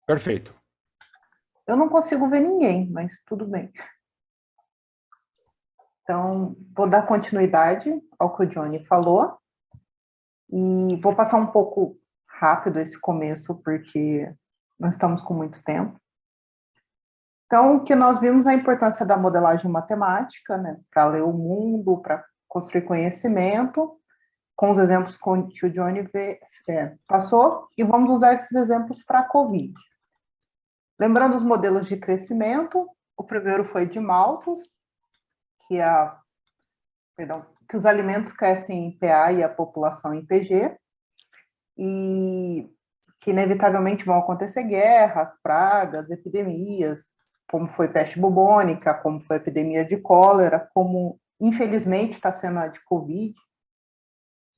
Perfeito. Eu não consigo ver ninguém, mas tudo bem. Então, vou dar continuidade ao que o Johnny falou e vou passar um pouco rápido esse começo, porque nós estamos com muito tempo. Então, o que nós vimos é a importância da modelagem matemática, né, para ler o mundo, para construir conhecimento, com os exemplos que o Johnny passou, e vamos usar esses exemplos para a COVID. Lembrando os modelos de crescimento, o primeiro foi de Malthus, que, que os alimentos crescem em PA e a população em PG, e que inevitavelmente vão acontecer guerras, pragas, epidemias, como foi peste bubônica, como foi a epidemia de cólera, como infelizmente está sendo a de Covid.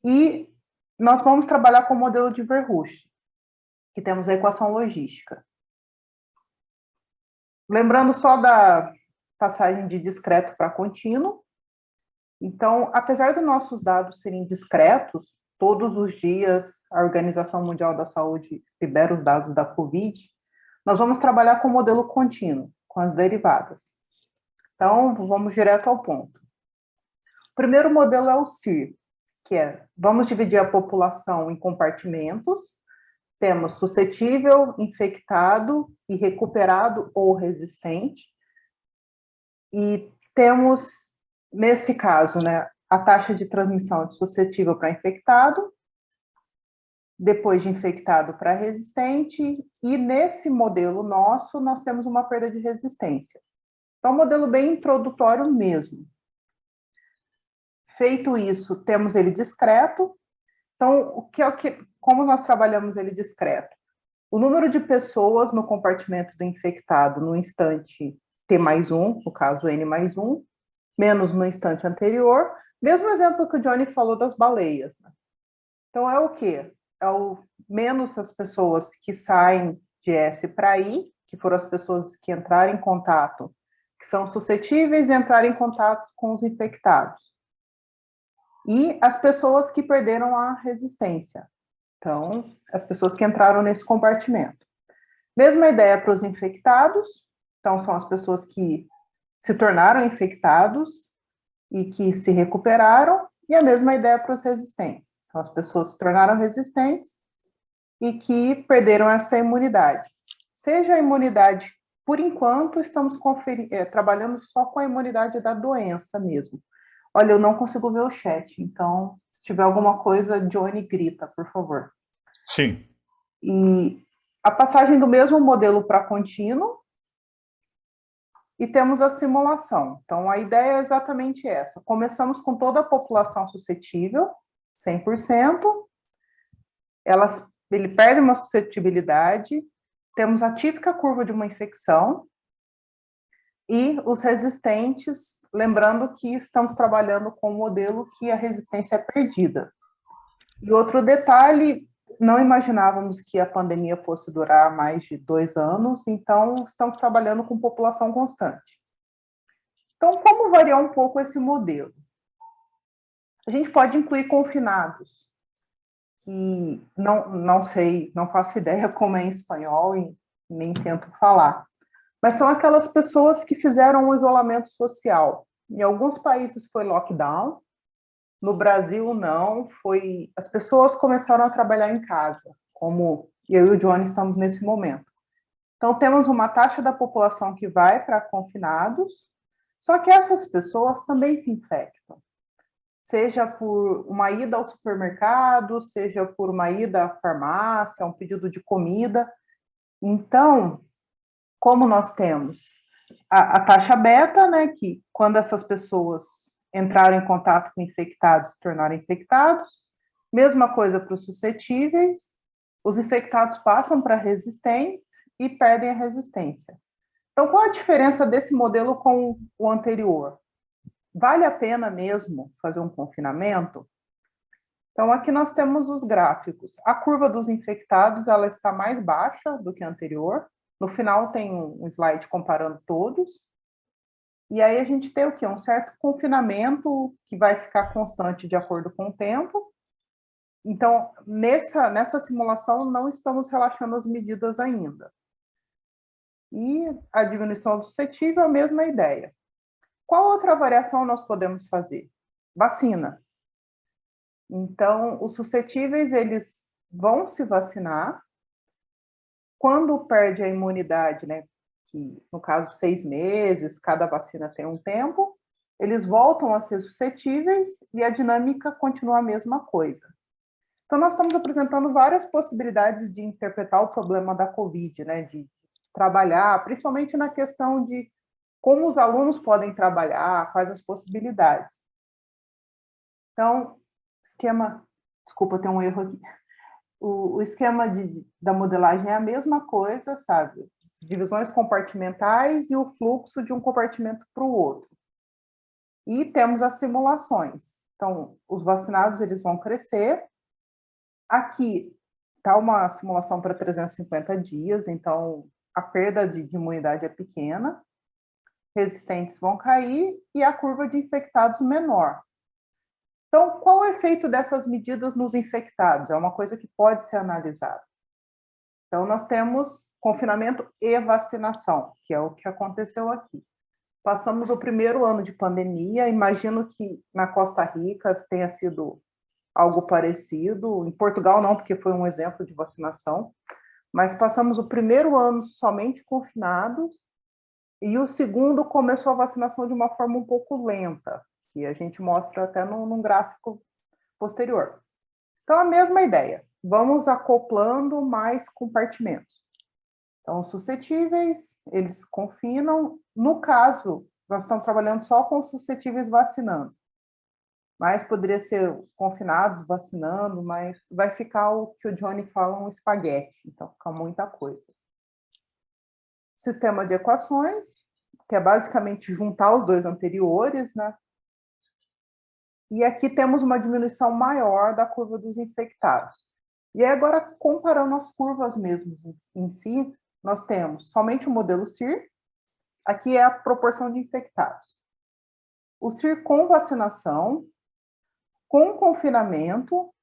E nós vamos trabalhar com o modelo de Verhulst, que temos a equação logística. Lembrando só da passagem de discreto para contínuo. Então, apesar dos nossos dados serem discretos, todos os dias a Organização Mundial da Saúde libera os dados da Covid, nós vamos trabalhar com o modelo contínuo, com as derivadas. Então, vamos direto ao ponto. O primeiro modelo é o CIR, que é, vamos dividir a população em compartimentos, temos suscetível, infectado e recuperado ou resistente, e temos, nesse caso, né, a taxa de transmissão de suscetível para infectado, depois de infectado para resistente, e nesse modelo nosso, nós temos uma perda de resistência. Então, um modelo bem introdutório mesmo. Feito isso, temos ele discreto. Então, como nós trabalhamos ele discreto? O número de pessoas no compartimento do infectado no instante T mais 1, no caso N mais 1, menos no instante anterior. Mesmo exemplo que o Johnny falou das baleias. Então, é o quê? É o menos as pessoas que saem de S para I, que foram as pessoas que entraram em contato, que são suscetíveis e entraram em contato com os infectados. E as pessoas que perderam a resistência. Então, as pessoas que entraram nesse compartimento. Mesma ideia para os infectados. Então, são as pessoas que se tornaram infectados e que se recuperaram. E a mesma ideia para os resistentes. São as pessoas que se tornaram resistentes e que perderam essa imunidade. Seja a imunidade, por enquanto, estamos trabalhando só com a imunidade da doença mesmo. Olha, eu não consigo ver o chat, então, se tiver alguma coisa, Johnny grita, por favor. Sim. E a passagem do mesmo modelo para contínuo, e temos a simulação. Então, a ideia é exatamente essa. Começamos com toda a população suscetível, 100%, ele perde uma suscetibilidade, temos a típica curva de uma infecção, e os resistentes, lembrando que estamos trabalhando com um modelo que a resistência é perdida. E outro detalhe, não imaginávamos que a pandemia fosse durar mais de 2 anos, então estamos trabalhando com população constante. Então, como variar um pouco esse modelo? A gente pode incluir confinados, que não sei, não faço ideia como é em espanhol e nem tento falar. Mas são aquelas pessoas que fizeram um isolamento social. Em alguns países foi lockdown, no Brasil não, as pessoas começaram a trabalhar em casa, como eu e o Johnny estamos nesse momento. Então temos uma taxa da população que vai para confinados, só que essas pessoas também se infectam. Seja por uma ida ao supermercado, seja por uma ida à farmácia, um pedido de comida. Então, como nós temos a taxa beta, né, que quando essas pessoas entraram em contato com infectados, se tornaram infectados, mesma coisa para os suscetíveis, os infectados passam para resistentes e perdem a resistência. Então, qual a diferença desse modelo com o anterior? Vale a pena mesmo fazer um confinamento? Então, aqui nós temos os gráficos. A curva dos infectados, ela está mais baixa do que a anterior. No final tem um slide comparando todos. E aí a gente tem o quê? Um certo confinamento que vai ficar constante de acordo com o tempo. Então, nessa simulação, não estamos relaxando as medidas ainda. E a diminuição do suscetível, a mesma ideia. Qual outra variação nós podemos fazer? Vacina. Então, os suscetíveis, eles vão se vacinar. Quando perde a imunidade, né, que no caso 6 meses, cada vacina tem um tempo, eles voltam a ser suscetíveis e a dinâmica continua a mesma coisa. Então, nós estamos apresentando várias possibilidades de interpretar o problema da Covid, né, de trabalhar, principalmente na questão de como os alunos podem trabalhar, quais as possibilidades. Então, desculpa, tem um erro aqui. O esquema da modelagem é a mesma coisa, sabe? Divisões compartimentais e o fluxo de um compartimento para o outro. E temos as simulações. Então, os vacinados, eles vão crescer. Aqui está uma simulação para 350 dias, então a perda de imunidade é pequena, resistentes vão cair e a curva de infectados menor. Então, qual o efeito dessas medidas nos infectados? É uma coisa que pode ser analisada. Então, nós temos confinamento e vacinação, que é o que aconteceu aqui. Passamos o primeiro ano de pandemia, imagino que na Costa Rica tenha sido algo parecido, em Portugal não, porque foi um exemplo de vacinação, mas passamos o primeiro ano somente confinados, e o segundo começou a vacinação de uma forma um pouco lenta, que a gente mostra até num gráfico posterior. Então, a mesma ideia, vamos acoplando mais compartimentos. Então, os suscetíveis, eles confinam. No caso, nós estamos trabalhando só com os suscetíveis vacinando. Mas poderia ser os confinados vacinando, mas vai ficar o que o Johnny fala, um espaguete. Então, fica muita coisa. Sistema de equações, que é basicamente juntar os dois anteriores, né? E aqui temos uma diminuição maior da curva dos infectados. E aí, agora, comparando as curvas mesmo em si, nós temos somente o modelo CIR, aqui é a proporção de infectados. O CIR com vacinação, com confinamento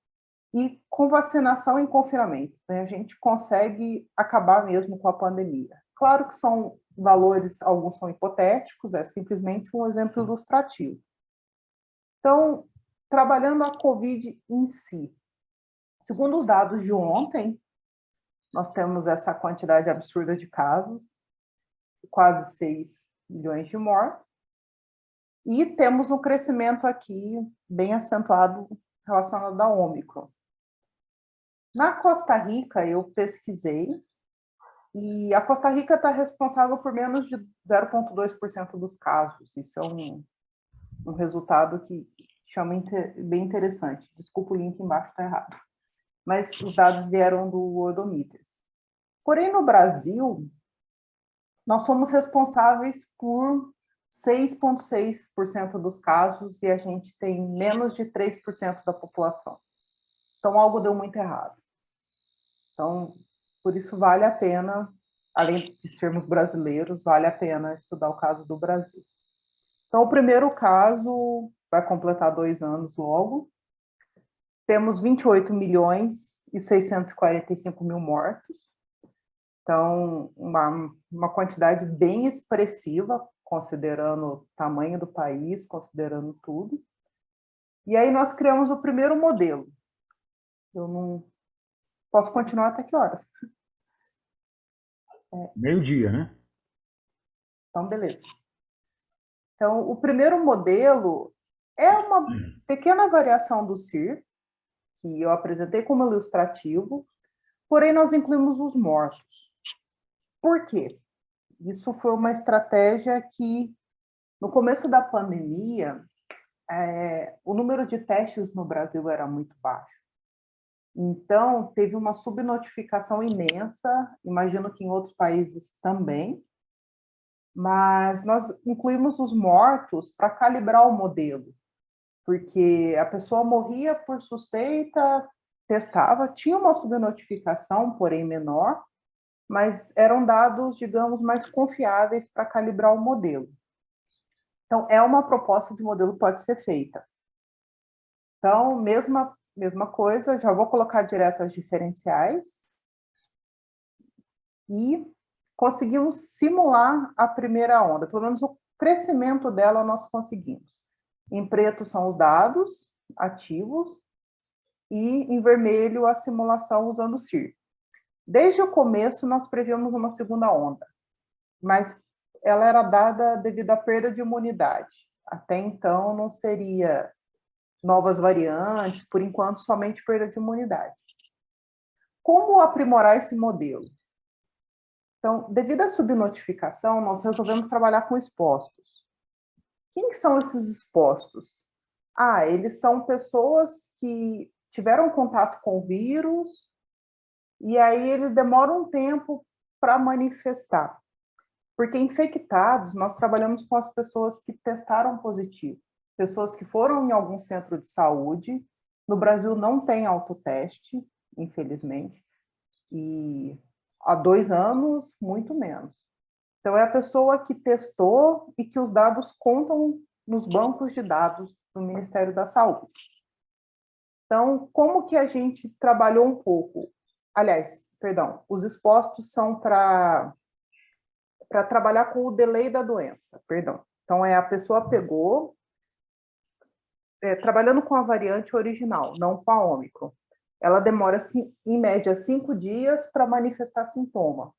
e com vacinação em confinamento. Né? A gente consegue acabar mesmo com a pandemia. Claro que são valores, alguns são hipotéticos, é simplesmente um exemplo ilustrativo. Então, trabalhando a Covid em si, segundo os dados de ontem, nós temos essa quantidade absurda de casos, quase 6 milhões de mortes, e temos um crescimento aqui bem acentuado relacionado à Ômicron. Na Costa Rica, eu pesquisei, e a Costa Rica está responsável por menos de 0,2% dos casos. Isso é um resultado que chama bem interessante. Desculpa, o link embaixo está errado. Mas os dados vieram do Worldometers. Porém, no Brasil, nós somos responsáveis por 6,6% dos casos e a gente tem menos de 3% da população. Então, algo deu muito errado. Então, por isso vale a pena, além de sermos brasileiros, vale a pena estudar o caso do Brasil. Então, o primeiro caso vai completar 2 anos logo. Temos 28 milhões e 645 mil mortos. Então, uma quantidade bem expressiva, considerando o tamanho do país, considerando tudo. E aí nós criamos o primeiro modelo. Eu não posso continuar até que horas? Meio-dia, né? Então, beleza. Então, o primeiro modelo é uma pequena variação do CIR, que eu apresentei como ilustrativo, porém nós incluímos os mortos. Por quê? Isso foi uma estratégia que, no começo da pandemia, o número de testes no Brasil era muito baixo. Então, teve uma subnotificação imensa, imagino que em outros países também, mas nós incluímos os mortos para calibrar o modelo, porque a pessoa morria por suspeita, testava, tinha uma subnotificação, porém menor, mas eram dados, digamos, mais confiáveis para calibrar o modelo. Então, é uma proposta de modelo que pode ser feita. Então, mesma coisa, já vou colocar direto as diferenciais. E conseguimos simular a primeira onda, pelo menos o crescimento dela nós conseguimos. Em preto são os dados ativos e em vermelho a simulação usando o CIR. Desde o começo nós prevíamos uma segunda onda, mas ela era dada devido à perda de imunidade. Até então não seria novas variantes, por enquanto somente perda de imunidade. Como aprimorar esse modelo? Então, devido à subnotificação, nós resolvemos trabalhar com expostos. Quem que são esses expostos? Eles são pessoas que tiveram contato com o vírus e aí eles demoram um tempo para manifestar. Porque infectados, nós trabalhamos com as pessoas que testaram positivo, pessoas que foram em algum centro de saúde. No Brasil não tem autoteste, infelizmente, e há 2 anos, muito menos. Então, é a pessoa que testou e que os dados contam nos bancos de dados do Ministério da Saúde. Então, como que a gente trabalhou um pouco? Aliás, perdão, os expostos são para trabalhar com o delay da doença, perdão. Então, a pessoa pegou, trabalhando com a variante original, não com a Ômicron. Ela demora, em média, 5 dias para manifestar sintoma.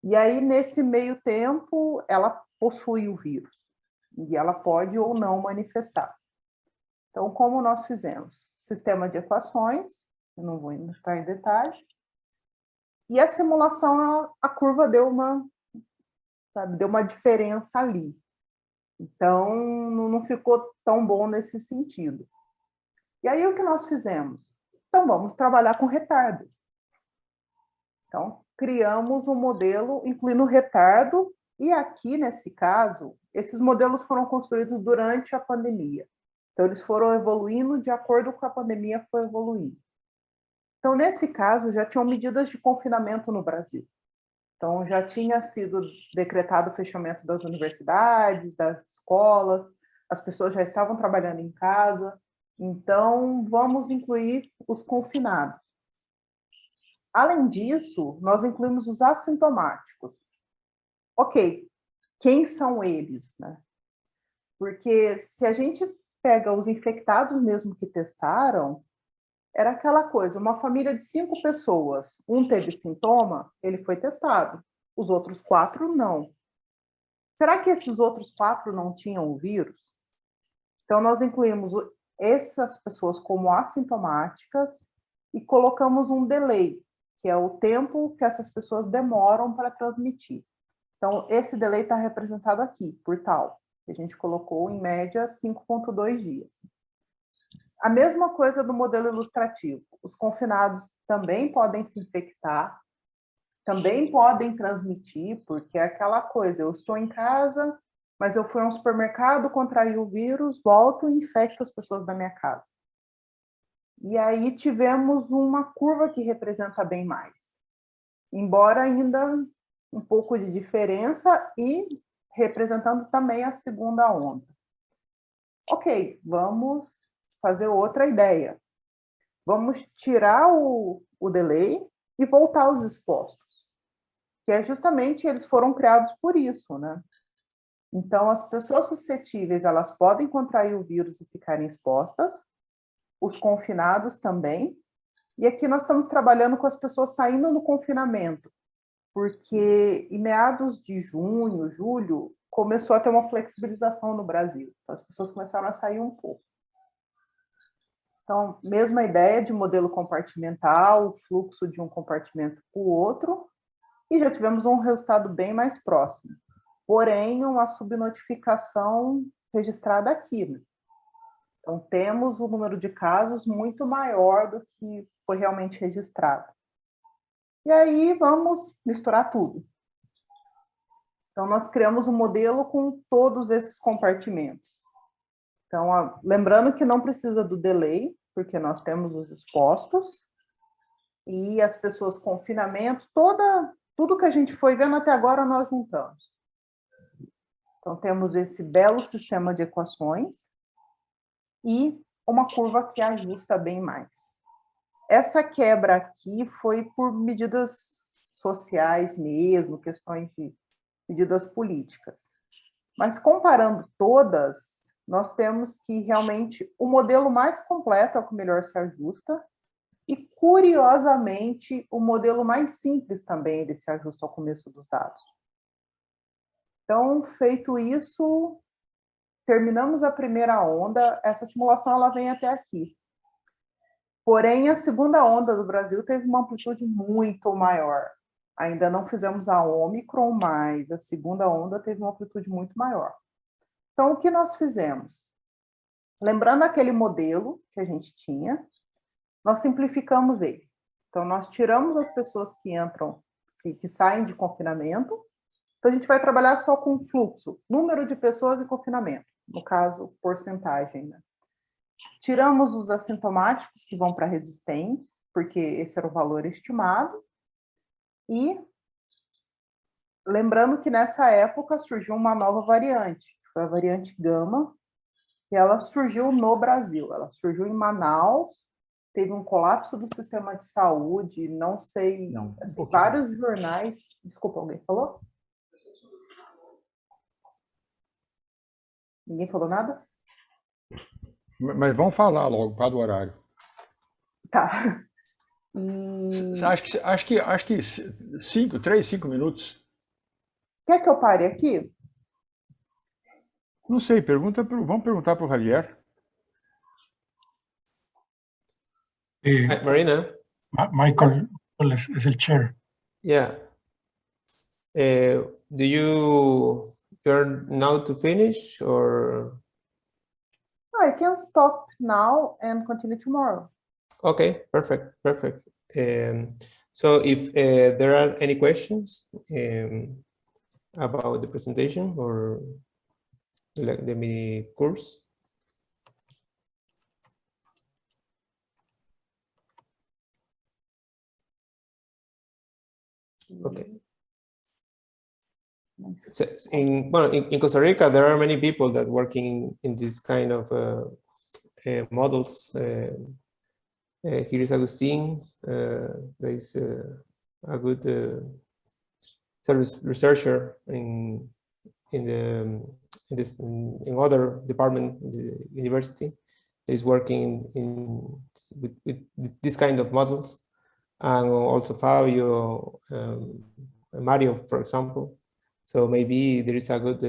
E aí, nesse meio tempo, ela possui o vírus. E ela pode ou não manifestar. Então, como nós fizemos? Sistema de equações, eu não vou entrar em detalhe. E a simulação, a curva deu uma diferença ali. Então, não ficou tão bom nesse sentido. E aí, o que nós fizemos? Então, vamos trabalhar com retardo. Então, criamos um modelo incluindo retardo, e aqui, nesse caso, esses modelos foram construídos durante a pandemia. Então, eles foram evoluindo de acordo com a pandemia foi evoluindo. Então, nesse caso, já tinham medidas de confinamento no Brasil. Então, já tinha sido decretado o fechamento das universidades, das escolas, as pessoas já estavam trabalhando em casa. Então, vamos incluir os confinados. Além disso, nós incluímos os assintomáticos. Ok, quem são eles, né? Porque se a gente pega os infectados mesmo que testaram, era aquela coisa, uma família de 5 pessoas, um teve sintoma, ele foi testado, os outros 4 não. Será que esses outros 4 não tinham o vírus? Então, nós incluímos essas pessoas como assintomáticas e colocamos um delay, que é o tempo que essas pessoas demoram para transmitir. Então, esse delay está representado aqui, por tal. A gente colocou, em média, 5,2 dias. A mesma coisa do modelo ilustrativo. Os confinados também podem se infectar, também podem transmitir, porque é aquela coisa, eu estou em casa, mas eu fui a um supermercado, contraí o vírus, volto e infecto as pessoas da minha casa. E aí tivemos uma curva que representa bem mais. Embora ainda um pouco de diferença e representando também a segunda onda. Ok, vamos fazer outra ideia. Vamos tirar o delay e voltar aos expostos, que é justamente, eles foram criados por isso, né? Então, as pessoas suscetíveis, elas podem contrair o vírus e ficarem expostas, os confinados também, e aqui nós estamos trabalhando com as pessoas saindo do confinamento, porque em meados de junho, julho, começou a ter uma flexibilização no Brasil, então as pessoas começaram a sair um pouco. Então, mesma ideia de modelo compartimental, o fluxo de um compartimento para o outro, e já tivemos um resultado bem mais próximo. Porém, uma subnotificação registrada aqui, né? Então, temos um número de casos muito maior do que foi realmente registrado. E aí, vamos misturar tudo. Então, nós criamos um modelo com todos esses compartimentos. Então, lembrando que não precisa do delay, porque nós temos os expostos, e as pessoas com confinamento, tudo que a gente foi vendo até agora, nós juntamos. Então, temos esse belo sistema de equações e uma curva que ajusta bem mais. Essa quebra aqui foi por medidas sociais mesmo, questões de medidas políticas. Mas comparando todas, nós temos que realmente o modelo mais completo é o que melhor se ajusta, e, curiosamente, o modelo mais simples também ele se ajusta ao começo dos dados. Então, feito isso, terminamos a primeira onda, essa simulação ela vem até aqui. Porém, a segunda onda do Brasil teve uma amplitude muito maior. Ainda não fizemos a Ômicron, mas a segunda onda teve uma amplitude muito maior. Então, o que nós fizemos? Lembrando aquele modelo que a gente tinha, nós simplificamos ele. Então, nós tiramos as pessoas que entram, que saem de confinamento. Então, a gente vai trabalhar só com fluxo, número de pessoas e confinamento, no caso, porcentagem, né? Tiramos os assintomáticos que vão para resistentes, porque esse era o valor estimado. E lembrando que nessa época surgiu uma nova variante, que foi a variante Gama, e ela surgiu no Brasil. Ela surgiu em Manaus, teve um colapso do sistema de saúde, não sei, assim, vários jornais... Desculpa, alguém falou? Ninguém falou nada? Mas vamos falar logo, para do horário. Tá. Acho que 3, 5 minutos. Quer que eu pare aqui? Não sei, vamos perguntar para o Javier. Marina? Michael es el chair. Yeah. Do you're now to finish or? I can stop now and continue tomorrow. Okay, perfect. So if there are any questions about the presentation or the mini course. Okay. So in Costa Rica, there are many people that working in this kind of models. Here is Agustin. There is a good service researcher in other department in the university. That is working with this kind of models, and also Fabio, Mario, for example. So maybe there is a good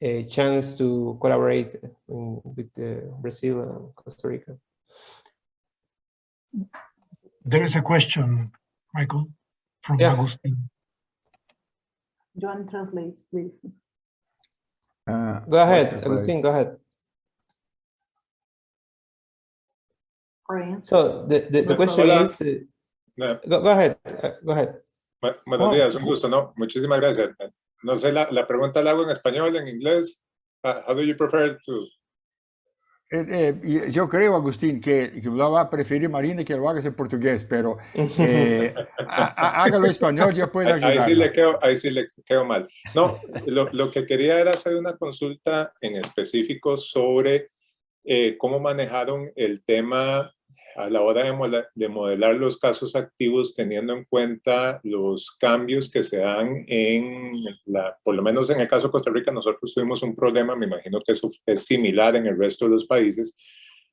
a chance to collaborate with Brazil and Costa Rica. There is a question, Michael, from Agustin. John, translate, please. Go ahead, Agustin, go ahead. So the question is, go ahead. Buenos días, un gusto, ¿no? Muchísimas gracias. No sé, la pregunta la hago en español, en inglés. How do you prefer to? Yo creo, Agustín, que lo va a preferir Marina que lo hagas en portugués, pero hágalo en español, yo puedo ayudar. Ahí sí le quedo mal. No, lo que quería era hacer una consulta en específico sobre cómo manejaron el tema a la hora de modelar los casos activos, teniendo en cuenta los cambios que se dan por lo menos en el caso de Costa Rica, nosotros tuvimos un problema, me imagino que eso es similar en el resto de los países,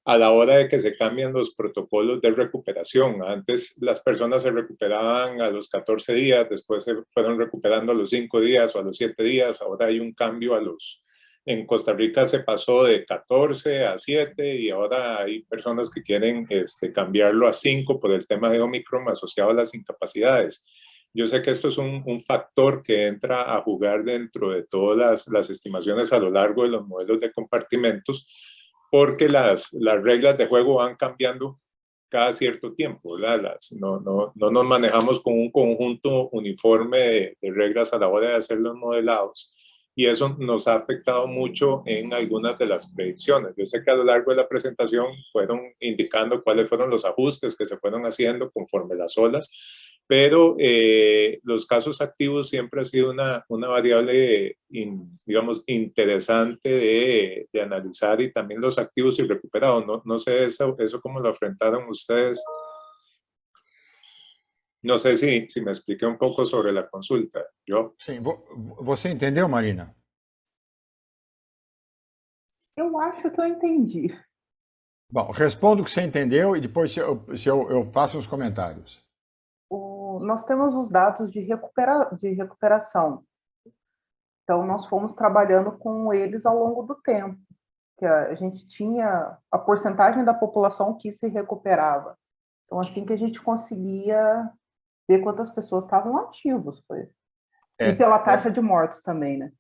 a la hora de que se cambian los protocolos de recuperación. Antes las personas se recuperaban a los 14 días, después se fueron recuperando a los 5 días o a los 7 días, ahora hay un cambio en Costa Rica se pasó de 14 a 7 y ahora hay personas que quieren cambiarlo a 5 por el tema de Omicron asociado a las incapacidades. Yo sé que esto es un factor que entra a jugar dentro de todas las estimaciones a lo largo de los modelos de compartimentos, porque las reglas de juego van cambiando cada cierto tiempo, ¿verdad? No nos manejamos con un conjunto uniforme de reglas a la hora de hacer los modelados. Y eso nos ha afectado mucho en algunas de las predicciones. Yo sé que a lo largo de la presentación fueron indicando cuáles fueron los ajustes que se fueron haciendo conforme las olas, pero los casos activos siempre ha sido una variable, digamos, interesante de analizar, y también los activos y recuperados. No sé eso cómo lo enfrentaron ustedes. No sé si me expliqué un pouco sobre la consulta. Sim, você entendeu, Marina? Eu acho que eu entendi. Bom, respondo o que você entendeu e depois eu faço os comentários. Nós temos os dados de recuperação. Então, nós fomos trabalhando com eles ao longo do tempo, que a gente tinha a porcentagem da população que se recuperava. Então, assim que a gente conseguia ver quantas pessoas estavam ativos. E pela taxa de mortos também, né?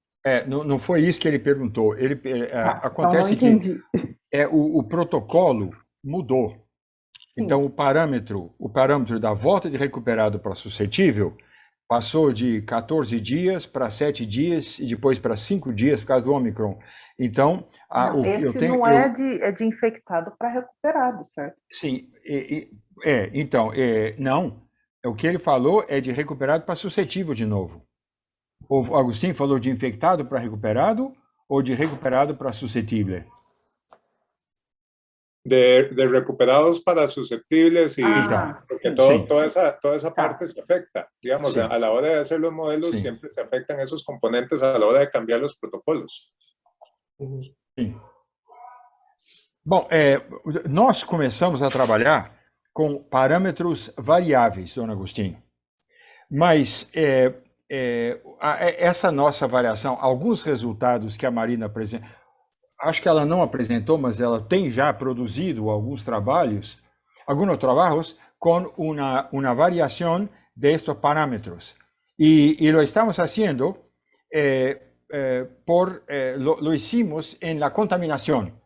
Não foi isso que ele perguntou. Acontece então não entendi. que o protocolo mudou. Sim. Então, o parâmetro da volta de recuperado para suscetível passou de 14 dias para 7 dias e depois para 5 dias por causa do Ômicron. Então, é de infectado para recuperado, certo? Sim, não. O que ele falou é de recuperado para suscetível de novo. O Agustín falou de infectado para recuperado ou de recuperado para suscetível? De recuperados para susceptibles y porque toda esa parte se afecta. Digamos, a la hora de hacer los modelos siempre se afectan esos componentes a la hora de cambiar los protocolos. Sim. Bom, nós começamos a trabalhar com parâmetros variáveis, Dona Agustín. Mas essa nossa variação, alguns resultados que a Marina apresentou, acho que ela não apresentou, mas ela tem já produzido alguns trabalhos com uma variação de estos parámetros. Y lo estamos haciendo, lo hicimos en la contaminación.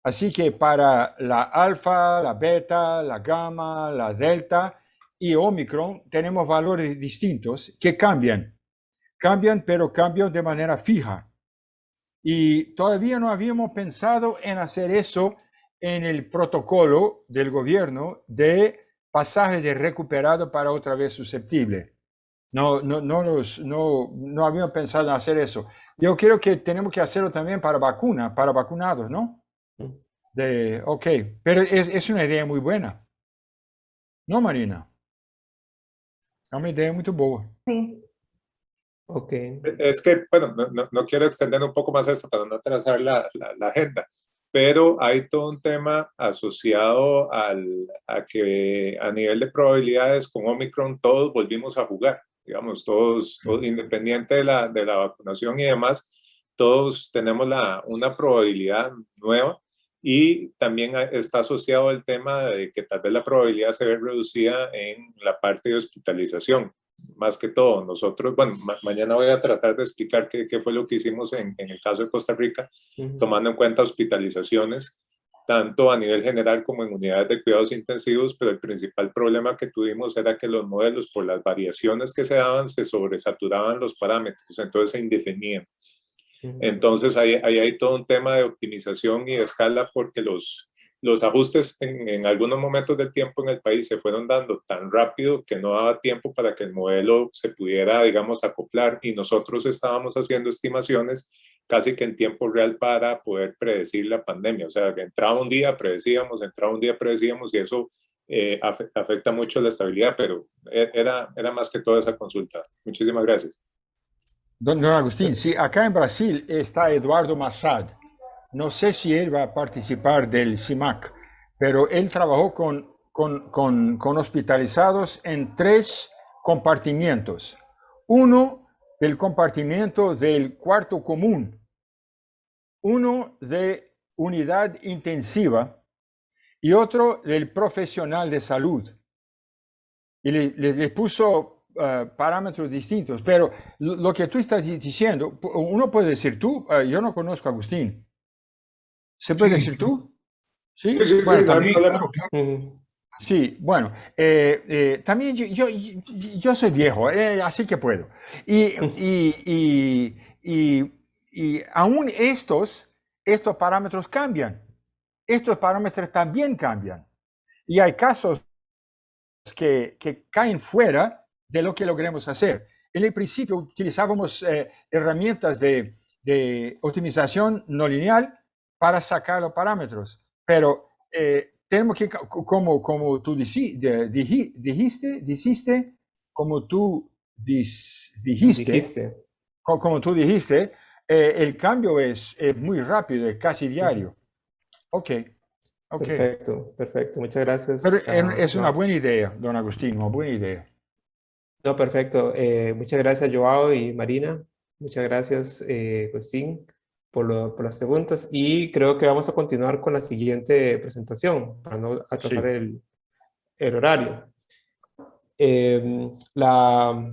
Así que para la alfa, la beta, la gamma, la delta y Omicron tenemos valores distintos que cambian, pero cambian de manera fija. Y todavía no habíamos pensado en hacer eso en el protocolo del gobierno de pasaje de recuperado para otra vez susceptible. No habíamos pensado en hacer eso. Yo creo que tenemos que hacerlo también para vacunados, ¿no? Pero es una idea muy buena. ¿No, Marina? Es una idea muy buena. Sí. Okay. Es que, bueno, no quiero extender un poco más esto para no atrasar la agenda, pero hay todo un tema asociado a que a nivel de probabilidades con Omicron todos volvimos a jugar, digamos, todos independiente de la vacunación y demás, todos tenemos una probabilidad nueva y también está asociado el tema de que tal vez la probabilidad se ve reducida en la parte de hospitalización. Más que todo, nosotros, bueno, mañana voy a tratar de explicar qué fue lo que hicimos en el caso de Costa Rica, tomando en cuenta hospitalizaciones, tanto a nivel general como en unidades de cuidados intensivos, pero el principal problema que tuvimos era que los modelos, por las variaciones que se daban, se sobresaturaban los parámetros, entonces se indefinían. Entonces ahí hay todo un tema de optimización y de escala porque los ajustes en algunos momentos del tiempo en el país se fueron dando tan rápido que no daba tiempo para que el modelo se pudiera, digamos, acoplar y nosotros estábamos haciendo estimaciones casi que en tiempo real para poder predecir la pandemia. O sea, que entraba un día, predecíamos y eso afecta mucho la estabilidad, pero era más que toda esa consulta. Muchísimas gracias. Don Agustín, sí, acá en Brasil está Eduardo Massad. No sé si él va a participar del CIMAC, pero él trabajó con hospitalizados en 3 compartimientos. Uno del compartimiento del cuarto común, uno de unidad intensiva y otro del profesional de salud. Y le puso parámetros distintos, pero lo que tú estás diciendo, uno puede decir tú, yo no conozco a Agustín. ¿Se puede decir tú? Sí, bueno, también, claro. Sí, bueno, también yo soy viejo, así que puedo. Y aún estos parámetros cambian. Estos parámetros también cambian. Y hay casos que caen fuera de lo que logremos hacer. En el principio utilizábamos herramientas de optimización no lineal para sacar los parámetros, pero tenemos que, como tú dijiste, como tú dijiste, el cambio es muy rápido, es casi diario. Ok. Perfecto, perfecto. Muchas gracias. Pero es una buena idea, don Agustín, una buena idea. No, perfecto. Muchas gracias, Joao y Marina. Muchas gracias, Agustín, por las preguntas. Y creo que vamos a continuar con la siguiente presentación para no atrasar el horario.